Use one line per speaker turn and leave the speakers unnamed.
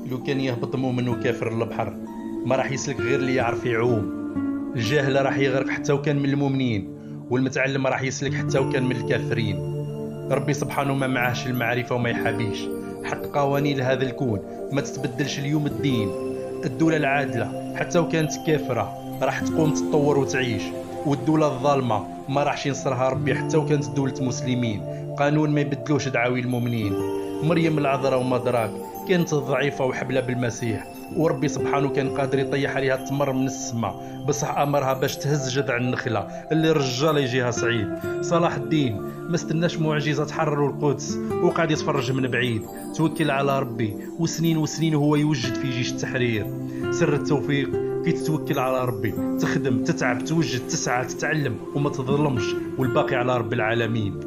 لو كان يهبط مؤمن وكافر للبحر ما راح يسلك غير اللي يعرف يعوم. الجاهل راح يغرق حتى وكان من المؤمنين، والمتعلم راح يسلك حتى وكان من الكافرين. ربي سبحانه ما معاهش المعرفة وما يحابيش. حق قوانين هذا الكون ما تتبدلش اليوم الدين. الدولة العادلة حتى وكانت كافرة راح تقوم تتطور وتعيش، والدولة الظالمة ما راحش ينصرها ربي حتى وكانت دولة مسلمين. قانون ما يبدلوش دعاوي المؤمنين. مريم العذراء وما دراك كانت ضعيفة وحبلة بالمسيح، وربي سبحانه كان قادر يطيح عليها التمر من السماء، بصح امرها باش تهز جذع النخله اللي الرجال يجيها صعيب. صلاح الدين ما استناش معجزه تحرر القدس وقعد يتفرج من بعيد. توكل على ربي وسنين وسنين هو يوجد في جيش التحرير. سر التوفيق في تتوكل على ربي، تخدم تتعب توجد تسعى تتعلم وما تظلمش، والباقي على رب العالمين.